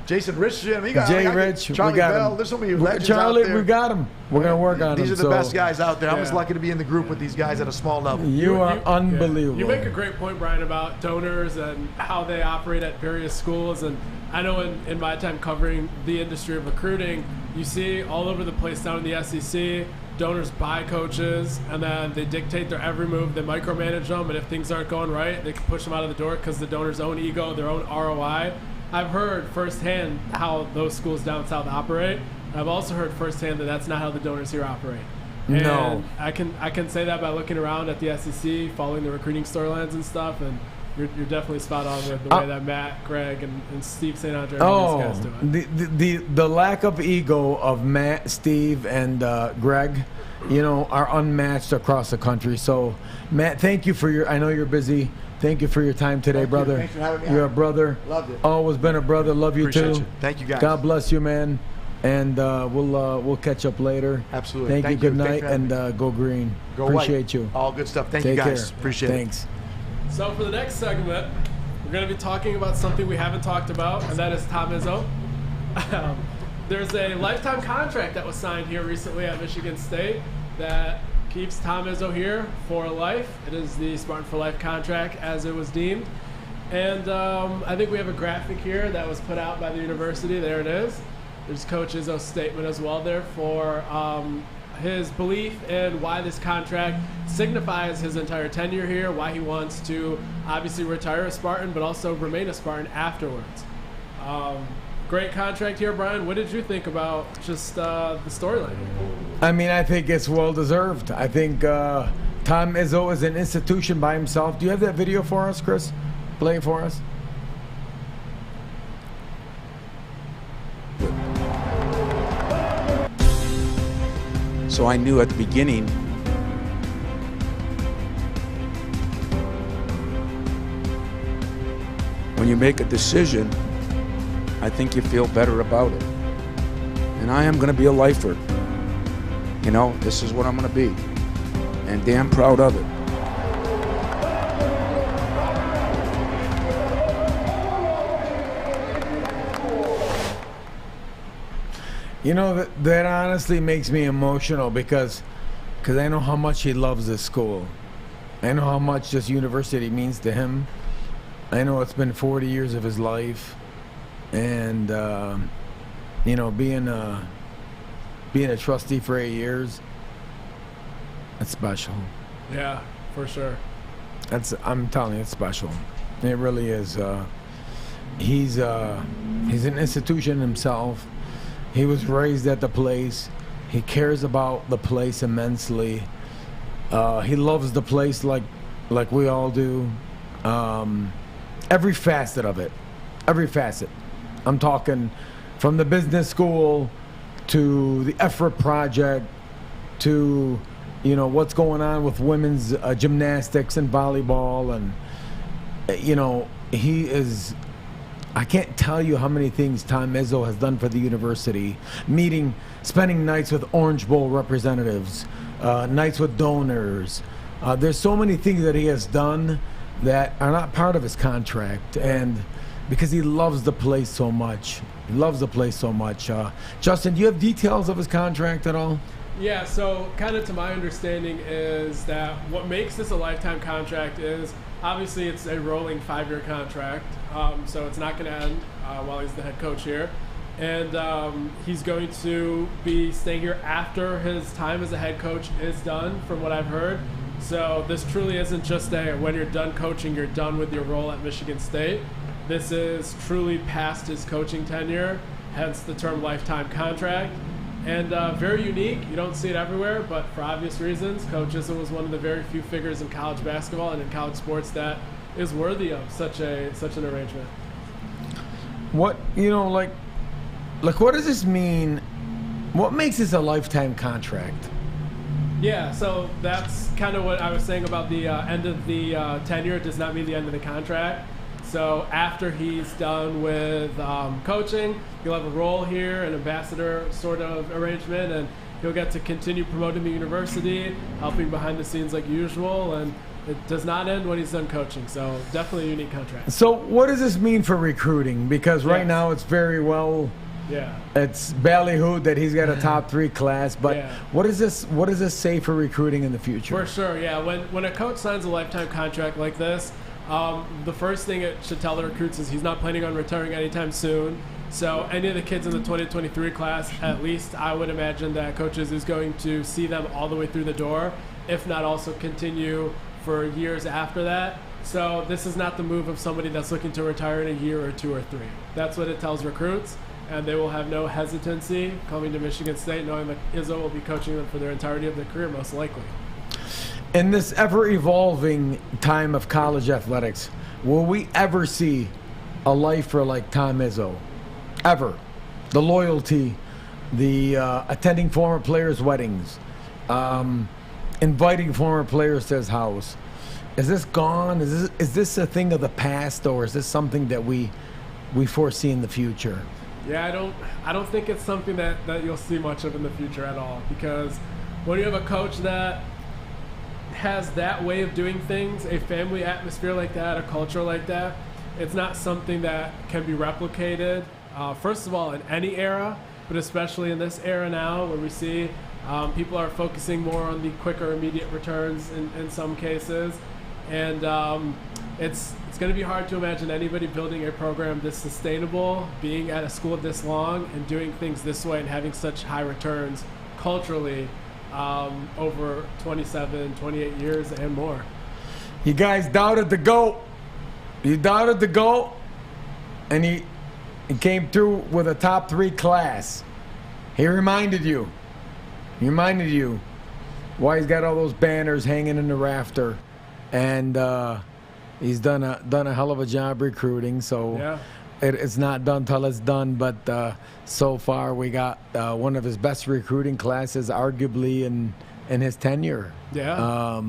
Jason Rich. You got Jay Rich. Charlie we got Bell. him. There's so many legends Charlie, out there. we got him. We're going to work on These him. are the best guys out there. I'm just Yeah. lucky to be in the group with these guys at a small level. You are unbelievable. You make a great point, Brian, about donors and how they operate at various schools. And I know in my time covering the industry of recruiting, you see all over the place down in the SEC, donors buy coaches, and then they dictate their every move. They micromanage them, and if things aren't going right, they can push them out of the door because the donor's own ego, their own ROI. I've heard firsthand how those schools down south operate. I've also heard firsthand that that's not how the donors here operate. And No. I can say that by looking around at the SEC, following the recruiting storylines and stuff, and you're definitely spot on with the way that Matt, Greg, and Steve St. Andre and these guys do it. The lack of ego of Matt, Steve, and Greg, are unmatched across the country. So, Matt, thank you for I know you're busy. Thank you for your time today, Thank you. brother. Thanks for having me You're on. a brother. Loved it. Always been a brother. Love you Appreciate too. you. Thank you, guys. God bless you, man. And we'll catch up later. Absolutely. Thank you. Good Thanks night, for having and go green. Go Appreciate white. you. All good stuff. Thank Take you, guys. care. Appreciate Thanks. So for the next segment, we're going to be talking about something we haven't talked about, and that is Tom Izzo. There's a lifetime contract that was signed here recently at Michigan State that keeps Tom Izzo here for life. It is the Spartan for Life contract, as it was deemed. And I think we have a graphic here that was put out by the university. There it is. There's Coach Izzo's statement as well there for his belief in why this contract signifies his entire tenure here, why he wants to obviously retire a Spartan, but also remain a Spartan afterwards. Great contract here, Brian. What did you think about just the storyline? I mean, I think it's well deserved. I think Tom Izzo is an institution by himself. Do you have that video for us, Chris? Play it for us. So I knew at the beginning when you make a decision, I think you feel better about it. And I am going to be a lifer. This is what I'm going to be. And damn proud of it. That honestly makes me emotional because I know how much he loves this school. I know how much this university means to him. I know it's been 40 years of his life, and being a trustee for 8 years, that's special. Yeah, for sure. I'm telling you, it's special. It really is. He's an institution himself. He was raised at the place. He cares about the place immensely. He loves the place like we all do. Every facet of it. Every facet. I'm talking from the business school to the effort project to what's going on with women's gymnastics and volleyball, and he is. I can't tell you how many things Tom Izzo has done for the university. Spending nights with Orange Bowl representatives, nights with donors. There's so many things that he has done that are not part of his contract, and because he loves the place so much. He loves the place so much. Justin, do you have details of his contract at all? Yeah, so kind of to my understanding is that what makes this a lifetime contract is obviously it's a rolling 5-year contract, so it's not going to end while he's the head coach here. And he's going to be staying here after his time as a head coach is done, from what I've heard. So this truly isn't just when you're done coaching, you're done with your role at Michigan State. This is truly past his coaching tenure, hence the term lifetime contract. and very unique. You don't see it everywhere, but for obvious reasons. Coach Izzo was one of the very few figures in college basketball and in college sports that is worthy of such an arrangement. What, like what does this mean? What makes this a lifetime contract? Yeah, so that's kind of what I was saying about the end of the tenure. It does not mean the end of the contract. So after he's done with coaching, he'll have a role here, an ambassador sort of arrangement, and he'll get to continue promoting the university, helping behind the scenes like usual, and it does not end when he's done coaching. So definitely a unique contract. So what does this mean for recruiting? Because right now it's very well... Yeah. It's ballyhooed that he's got a top 3 class, but what does this say for recruiting in the future? For sure, yeah. When a coach signs a lifetime contract like this, the first thing it should tell the recruits is he's not planning on retiring anytime soon. So any of the kids in the 2023 class, at least I would imagine that coaches is going to see them all the way through the door, if not also continue for years after that. So this is not the move of somebody that's looking to retire in a year or 2 or 3. That's what it tells recruits. And they will have no hesitancy coming to Michigan State, knowing that Izzo will be coaching them for their entirety of their career, most likely. In this ever-evolving time of college athletics, will we ever see a lifer like Tom Izzo? Ever? The loyalty, the attending former players' weddings, inviting former players to his house. Is this gone? Is this a thing of the past, or is this something that we foresee in the future? Yeah, I don't think it's something that you'll see much of in the future at all, because when you have a coach that has that way of doing things, a family atmosphere like that, a culture like that, it's not something that can be replicated, first of all, in any era, but especially in this era now where we see people are focusing more on the quicker, immediate returns in some cases. And it's going to be hard to imagine anybody building a program this sustainable, being at a school this long, and doing things this way and having such high returns culturally over 27, 28 years and more. You guys doubted the GOAT. You doubted the GOAT, and he came through with a top 3 class. He reminded you why he's got all those banners hanging in the rafter. And he's done a hell of a job recruiting. So it's not done till it's done. But so far we got one of his best recruiting classes, arguably in his tenure. Yeah.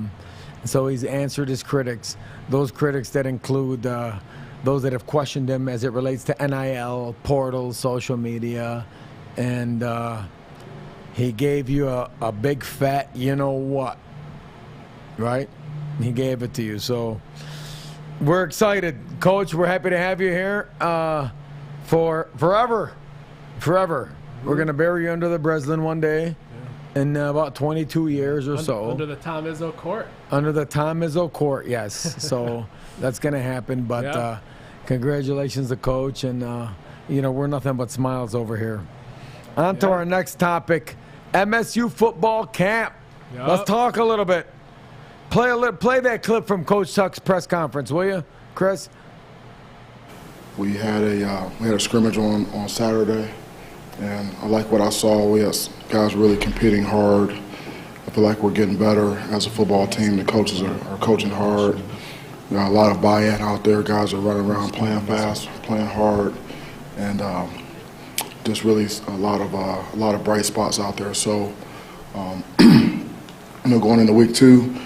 So he's answered his critics. Those critics that include those that have questioned him as it relates to NIL, portals, social media, and he gave you a big fat you know what, right? He gave it to you. So we're excited. Coach, we're happy to have you here for forever. Forever. We're going to bury you under the Breslin one day in about 22 years or so. Under the Tom Izzo court. Under the Tom Izzo court, yes. So that's going to happen. But congratulations to Coach. And, we're nothing but smiles over here. On to our next topic, MSU football camp. Let's talk a little bit. Play that clip from Coach Tuck's press conference, will you, Chris? We had a scrimmage on Saturday, and I like what I saw. We had guys really competing hard. I feel like we're getting better as a football team. The coaches are coaching hard. We got a lot of buy-in out there. Guys are running around playing fast, playing hard, and just really a lot of bright spots out there. So, going into week 2.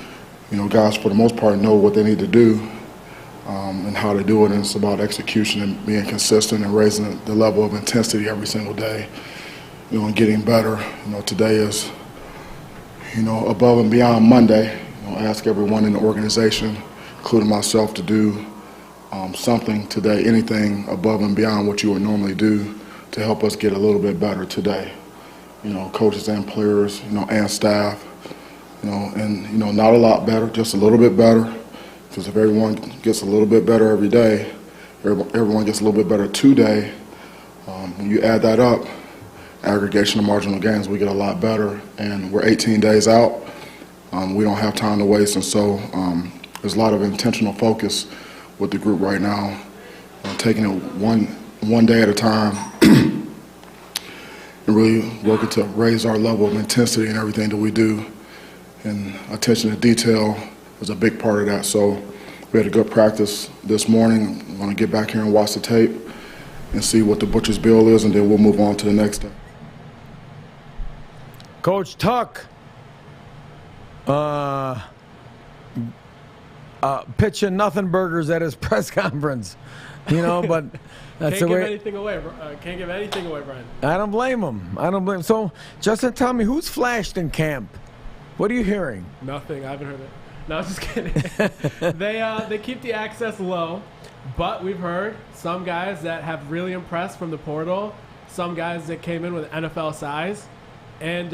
Guys for the most part know what they need to do and how to do it, and it's about execution and being consistent and raising the level of intensity every single day, and getting better. Today is, above and beyond Monday. I ask everyone in the organization, including myself, to do something today, anything above and beyond what you would normally do to help us get a little bit better today. Coaches and players, and staff. Not a lot better, just a little bit better. Because if everyone gets a little bit better every day, everyone gets a little bit better today. When you add that up, aggregation of marginal gains, we get a lot better. And we're 18 days out. We don't have time to waste, and so there's a lot of intentional focus with the group right now, taking it one day at a time. and really working to raise our level of intensity in everything that we do. And attention to detail was a big part of that. So we had a good practice this morning. I'm going to get back here and watch the tape and see what the butcher's bill is, and then we'll move on to the next day. Coach Tuck pitching nothing burgers at his press conference, but that's Can't the give way. anything away. Can't give anything away, Brian. I don't blame him. So, Justin, tell me, who's flashed in camp? What are you hearing? Nothing. I haven't heard it. No, I'm just kidding. They keep the access low, but we've heard some guys that have really impressed from the portal, some guys that came in with NFL size, and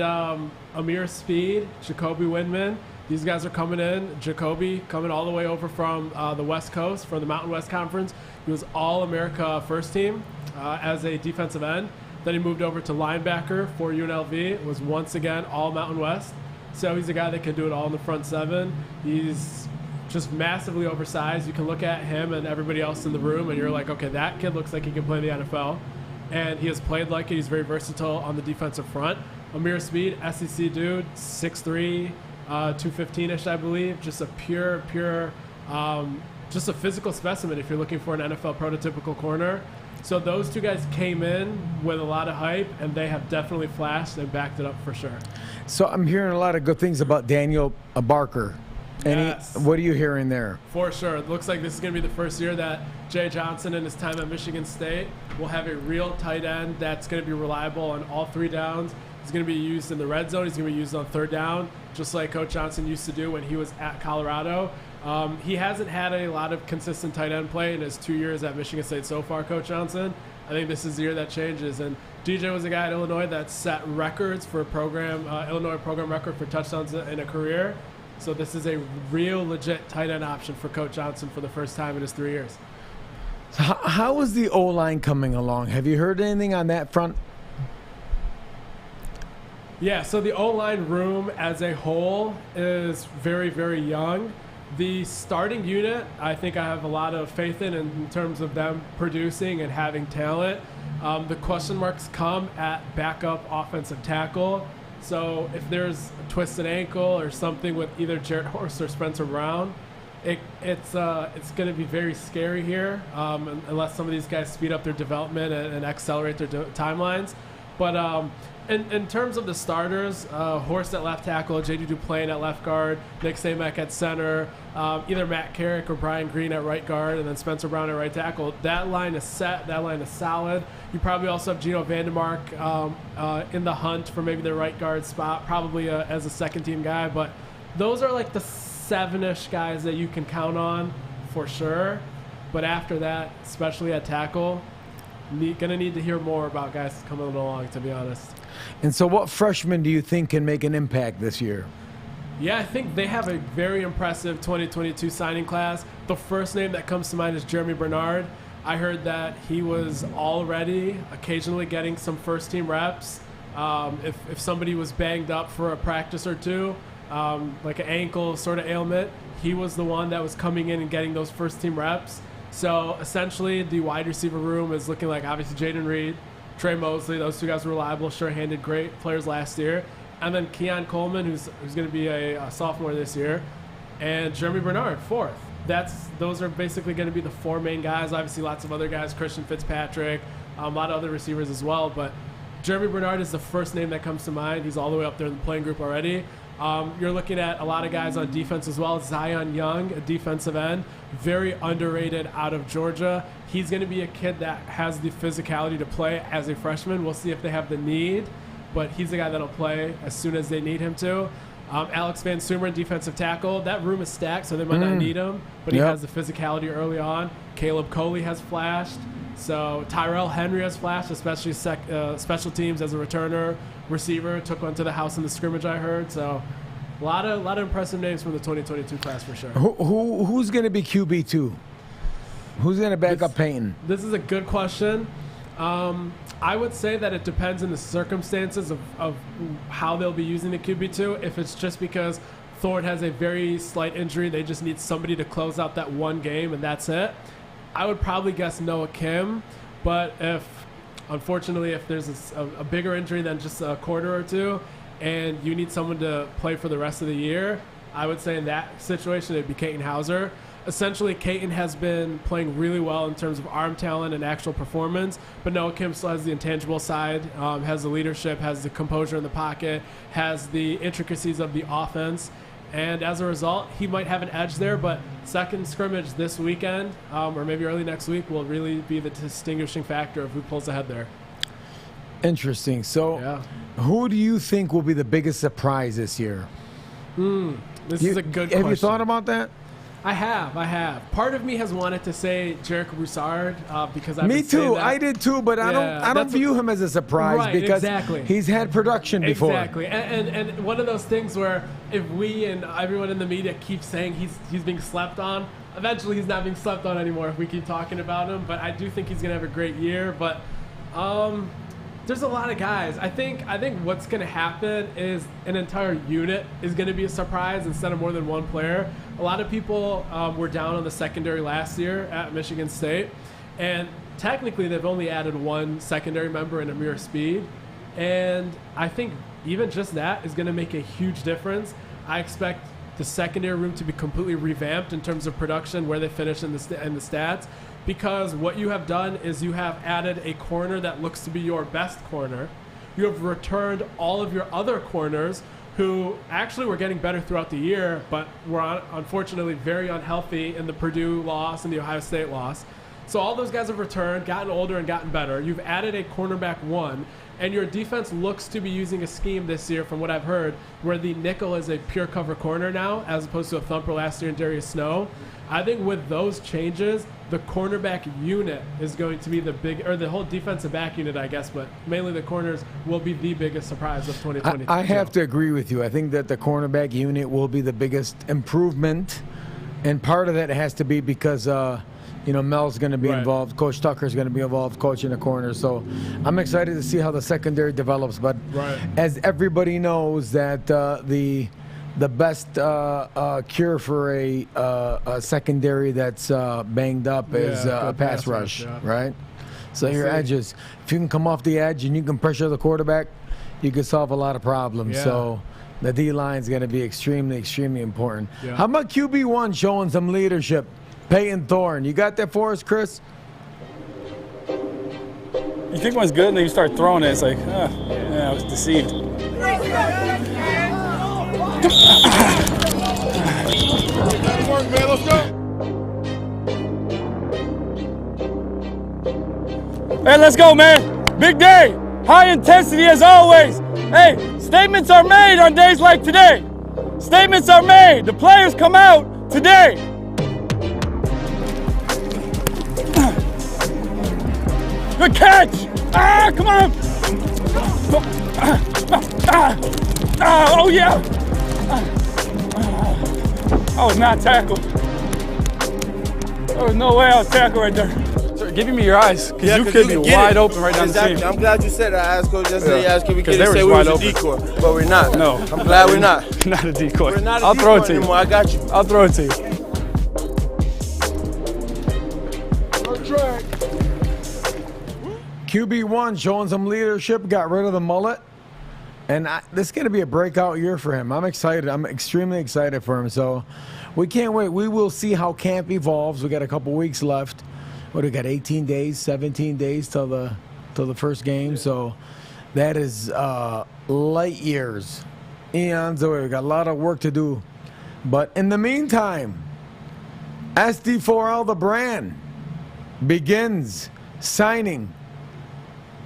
Amir Speed, Jacoby Windman. These guys are coming in. Jacoby coming all the way over from the West Coast, from the Mountain West Conference. He was All-America first team as a defensive end. Then he moved over to linebacker for UNLV. Was once again All-Mountain West. So he's a guy that can do it all in the front seven. He's just massively oversized. You can look at him and everybody else in the room, and you're like, okay, that kid looks like he can play in the NFL. And he has played like it. He's very versatile on the defensive front. Amir Speed, SEC dude, 6'3", 215-ish, I believe. Just a pure, just a physical specimen if you're looking for an NFL prototypical corner. So those two guys came in with a lot of hype, and they have definitely flashed and backed it up for sure. So I'm hearing a lot of good things about Daniel Barker. Yes. What are you hearing there? For sure. It looks like this is going to be the first year that Jay Johnson in his time at Michigan State will have a real tight end that's going to be reliable on all three downs. He's going to be used in the red zone. He's going to be used on third down, just like Coach Johnson used to do when he was at Colorado. He hasn't had a lot of consistent tight end play in his 2 years at Michigan State so far, Coach Johnson. I think this is the year that changes. And DJ was a guy at Illinois that set records for Illinois program record for touchdowns in a career. So this is a real legit tight end option for Coach Johnson for the first time in his 3 years. So how is the O-line coming along? Have you heard anything on that front? Yeah, so the O-line room as a whole is very, very young. The starting unit, I think I have a lot of faith in terms of them producing and having talent. The question marks come at backup offensive tackle. So if there's a twisted ankle or something with either Jarrett Horst or Spencer Brown, it's going to be very scary here unless some of these guys speed up their development and accelerate their timelines. But in terms of the starters, Horst at left tackle, J.D. Duplain at left guard, Nick Samek at center, either Matt Carrick or Brian Green at right guard, and then Spencer Brown at right tackle. That line is set. That line is solid. You probably also have Gino Vandermark in the hunt for maybe the right guard spot, probably as a second-team guy. But those are like the 7-ish guys that you can count on for sure. But after that, especially at tackle, gonna need to hear more about guys coming along, to be honest. And so what freshmen do you think can make an impact this year? Yeah, I think they have a very impressive 2022 signing class. The first name that comes to mind is Jeremy Bernard. I heard that he was already occasionally getting some first-team reps. If somebody was banged up for a practice or two, like an ankle sort of ailment, he was the one that was coming in and getting those first-team reps. So essentially, the wide receiver room is looking like obviously Jaden Reed, Trey Mosley. Those two guys were reliable, sure-handed, great players last year. And then Keon Coleman, who's going to be a sophomore this year, and Jeremy Bernard, fourth. Those are basically going to be the four main guys. Obviously, lots of other guys, Christian Fitzpatrick, a lot of other receivers as well. But Jeremy Bernard is the first name that comes to mind. He's all the way up there in the playing group already. You're looking at a lot of guys on defense as well. Zion Young, a defensive end, very underrated out of Georgia. He's going to be a kid that has the physicality to play as a freshman. We'll see if they have the need, but he's the guy that'll play as soon as they need him to. Alex Van Sumer, defensive tackle. That room is stacked, so they might not need him, but he has the physicality early on. Caleb Coley has flashed. So Tyrell Henry has flashed, especially special teams as a returner. Receiver took one to the house in the scrimmage, I heard. So a lot of impressive names from the 2022 class for sure. Who's going to be QB2? Who's going to back up Payton? This is a good question. I would say that it depends on the circumstances of how they'll be using the QB2. If it's just because Thorne has a very slight injury, they just need somebody to close out that one game and that's it, I would probably guess Noah Kim. But if unfortunately, if there's a bigger injury than just a quarter or two, and you need someone to play for the rest of the year, I would say in that situation it'd be Caton Hauser. Essentially, Caton has been playing really well in terms of arm talent and actual performance, but Noah Kim still has the intangible side, has the leadership, has the composure in the pocket, has the intricacies of the offense, and as a result, he might have an edge there, but second scrimmage this weekend, or maybe early next week, will really be the distinguishing factor of who pulls ahead there. Interesting. So, who do you think will be the biggest surprise this year? This is a good question. Have you thought about that? I have. Part of me has wanted to say Jarek Broussard because I've Me been saying too. that. I did too, but I don't view him as a surprise Right, because exactly. he's had production before. Exactly, and one of those things where if we and everyone in the media keeps saying he's being slept on, eventually he's not being slept on anymore if we keep talking about him. But I do think he's gonna have a great year. But there's a lot of guys. I think what's going to happen is an entire unit is going to be a surprise instead of more than one player. A lot of people were down on the secondary last year at Michigan State, and technically they've only added one secondary member in Amir Speed, and I think even just that is going to make a huge difference. I expect the secondary room to be completely revamped in terms of production, where they finish in the stats. Because what you have done is you have added a corner that looks to be your best corner. You have returned all of your other corners who actually were getting better throughout the year, but were unfortunately very unhealthy in the Purdue loss and the Ohio State loss. So all those guys have returned, gotten older, and gotten better. You've added a cornerback one, and your defense looks to be using a scheme this year, from what I've heard, where the nickel is a pure cover corner now, as opposed to a thumper last year in Darius Snow. I think with those changes, the cornerback unit is going to be the whole defensive back unit, I guess, but mainly the corners will be the biggest surprise of 2022. I have to agree with you. I think that the cornerback unit will be the biggest improvement, and part of that has to be because Mel's going to be involved. Coach Tucker's going to be involved coaching the corner. So I'm excited to see how the secondary develops. But as everybody knows, that the best cure for a secondary that's banged up is a pass rush, right? So your edges, if you can come off the edge and you can pressure the quarterback, you can solve a lot of problems. So the D-line is going to be extremely, extremely important. How about QB1 showing some leadership? Peyton Thorne, you got that for us, Chris? You think one's good, and then you start throwing it. It's like, I was deceived. Hey, let's go, man. Big day. High intensity as always. Hey, statements are made on days like today. Statements are made. The players come out today. Good catch! Come on! Oh, yeah! I was not tackled. There was no way I was tackled right there. Sir, give me your eyes, because you could be wide open right down the seam. I'm glad you said that. I asked Coach yesterday, can we get it, say we was a decoy, but we're not. No. I'm glad we're not. Not a decoy. We're not a I'll decoy throw it to you. anymore. I got you. I'll throw it to you. QB1 showing some leadership, got rid of the mullet, and this is going to be a breakout year for him. I'm excited. I'm extremely excited for him. So we can't wait. We will see how camp evolves. We got a couple weeks left. What do we got? 18 days, 17 days till the first game. So that is light years, eons away. We got a lot of work to do. But in the meantime, SD4L, the brand, begins signing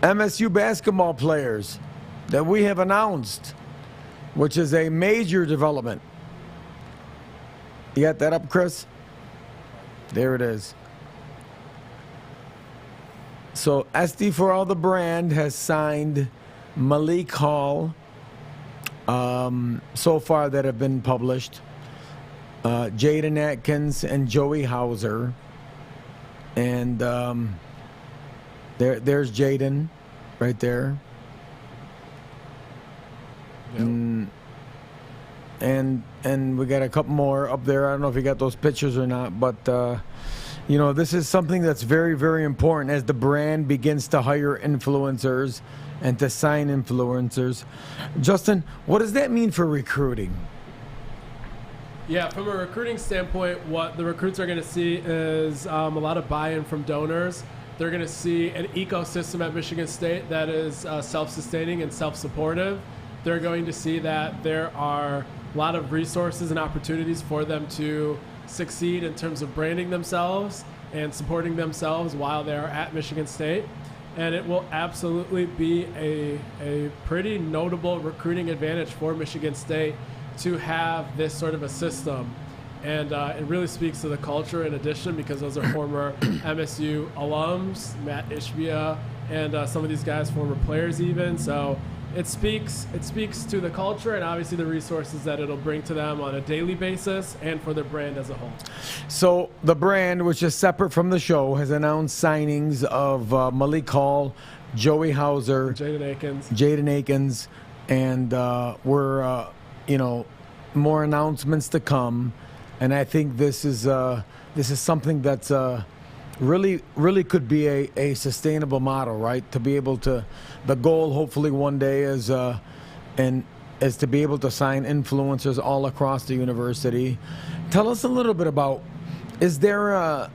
MSU basketball players that we have announced, which is a major development. You got that up, Chris? There it is. So SD4L, the brand, has signed Malik Hall so far that have been published, Jaden Atkins and Joey Hauser, and there's Jaden right there. Yep. And we got a couple more up there. I don't know if you got those pictures or not, but You know, this is something that's very, very important as the brand begins to hire influencers and to sign influencers. Justin, what does that mean for recruiting? Yeah, from a recruiting standpoint, what the recruits are going to see is a lot of buy-in from donors. They're going to see an ecosystem at Michigan State that is self-sustaining and self-supportive. They're going to see that there are a lot of resources and opportunities for them to succeed in terms of branding themselves and supporting themselves while they're at Michigan State. And it will absolutely be a pretty notable recruiting advantage for Michigan State to have this sort of a system. And it really speaks to the culture in addition, because those are former MSU alums, Matt Ishbia, and some of these guys, former players even. So it speaks to the culture and obviously the resources that it'll bring to them on a daily basis and for their brand as a whole. So the brand, which is separate from the show, has announced signings of Malik Hall, Joey Hauser, Jaden Akins, and we're more announcements to come. And I think this is something that's really could be a sustainable model, right? To be able to, the goal hopefully one day is to be able to sign influencers all across the university. Tell us a little bit about, is there a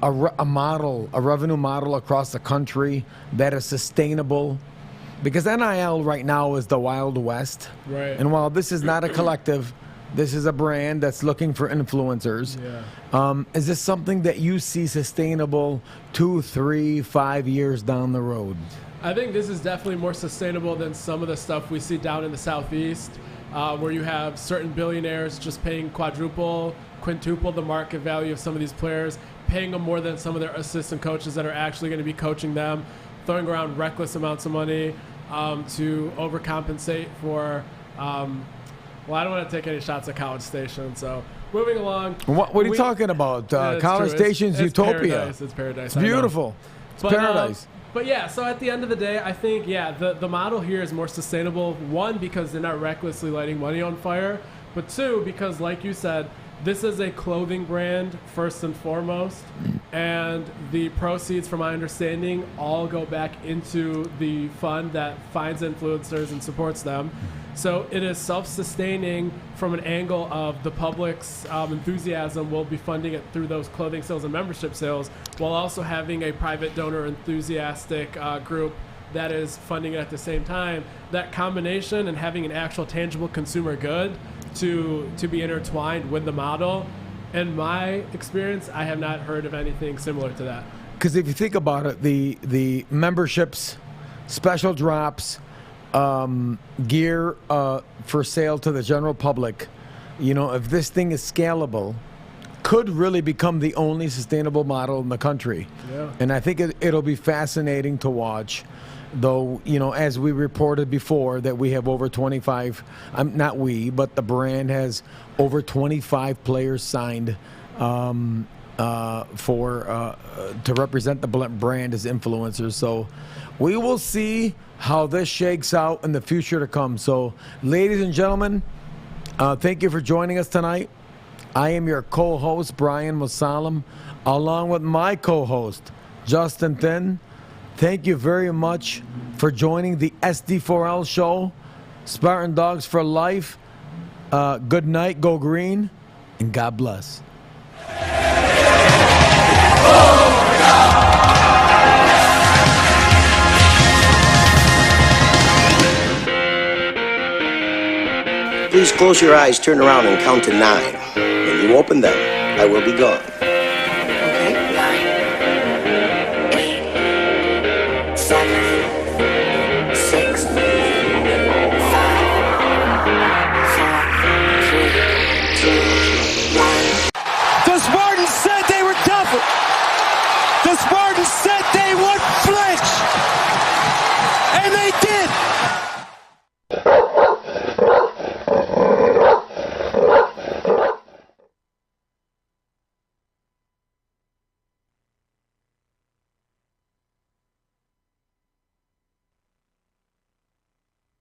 revenue model across the country that is sustainable? Because NIL right now is the Wild West. Right. And while this is not a collective, this is a brand that's looking for influencers. Yeah. Is this something that you see sustainable 2, 3, 5 years down the road? I think this is definitely more sustainable than some of the stuff we see down in the Southeast, where you have certain billionaires just paying quintuple the market value of some of these players, paying them more than some of their assistant coaches that are actually going to be coaching them, throwing around reckless amounts of money to overcompensate for well, I don't want to take any shots at College Station, so moving along. What are you talking about? College Station's utopia. It's paradise. It's beautiful. It's paradise. But yeah, so at the end of the day, I think, the model here is more sustainable. One, because they're not recklessly lighting money on fire. But two, because like you said, this is a clothing brand first and foremost. And the proceeds, from my understanding, all go back into the fund that finds influencers and supports them. So it is self-sustaining from an angle of the public's enthusiasm will be funding it through those clothing sales and membership sales, while also having a private donor enthusiastic group that is funding it at the same time. That combination and having an actual tangible consumer good to be intertwined with the model, in my experience, I have not heard of anything similar to that. Because if you think about it, the memberships, special drops, gear for sale to the general public, if this thing is scalable, could really become the only sustainable model in the country. Yeah. And I think it'll be fascinating to watch, though, as we reported before, that we have over 25, not we, but the brand has over 25 players signed to represent the brand as influencers. So we will see how this shakes out in the future to come. So, ladies and gentlemen, thank you for joining us tonight. I am your co-host, Brian Musalam, along with my co-host, Justin Thin. Thank you very much for joining the SD4L show. Spartan Dogs for life. Good night, go green, and God bless. Please close your eyes, turn around, and count to 9. When you open them, I will be gone. Okay, 9, 8, 7, 6, 5, 4, 3, 2, 1. The Spartans said they were tougher. The Spartans said